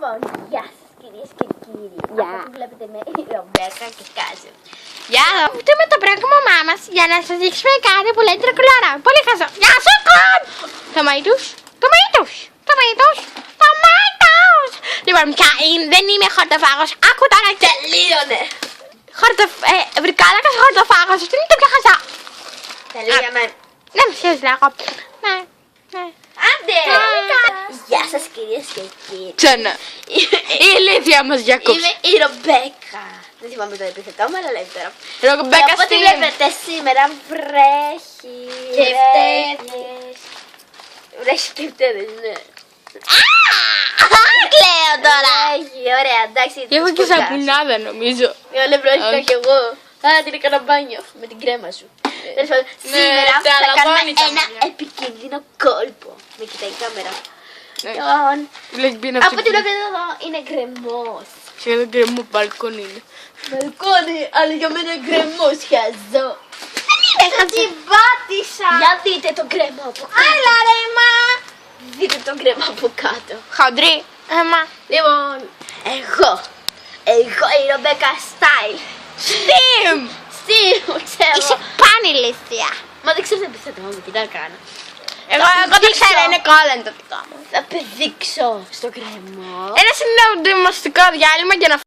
Λοιπόν, γεια σας κυρίες και κύριοι. Γεια. Αυτό που βλέπετε είναι η Ρομπέκα και Κάζο. Γεια, θα βγούμε το πράγμα μας για να σας δείξουμε κάτι που λέει τρικουλάρα. Πολύ χαζό. Γεια σου, κον! Τομάτους. Λοιπόν, δεν είμαι χορτοφάγος. Άκου τώρα και Τελείωνε. βρικάλακας χορτοφάγος. Αυτό είναι το πιο χαζό. Τελείωνε. Δεν με σχέση λέγω. Ναι. Άντε. Γεια σας κυρίες και κύριοι. Ξανά. Η ηλίθεια μας διακόψε. Είμαι η Ρομπέκα. Δεν θυμάμαι το επίθετό μου, αλλά λέει τώρα. Ρομπέκα Από ό,τι στην... βλέπετε σήμερα βρέχει. Και φταίδες. Βρέχει και φταίδες, ναι. Κλαίω τώρα. Βρέχει, ωραία, εντάξει. Έχω και σαπουνάδα νομίζω. Όλα βρέχει Όχι. κι εγώ. Α, την έκανα μπάνιο με την κρέμα σου. Τέλος πάντων, Ναι, σήμερα τα θα κάνουμε λαμβάνει τα ένα μαλλιά. επικίνδυνο κόλπο. Με κοιτάει η κάμερα. Ναι. Λοιπόν, Λεσμπίνα από ό,τι βλέπετε εδώ είναι γκρεμός. Σιγά δεν κρέμω μπαλκόνι είναι. Μπαλκόνι, αλλά για μένα γκρεμός χαζό. Έχα Την πάτησα. Για δείτε τον γκρεμό από κάτω. Έλα ρε μα. Δείτε τον γκρεμό από κάτω. Χαντρί. Έμα. Λοιπόν, εγώ η Ρομπέκα Style. Στιμ. Ξέρω. Είσαι πάνη ηλίθεια. Μα δεν ξέρω τι επιθέτω μου, τι να κάνω. Εγώ το ξέρω, είναι κόλλαν το δικό μου. Θα πεδείξω στο γκρεμό. Ένα συνδυαστικό διάλειμμα για να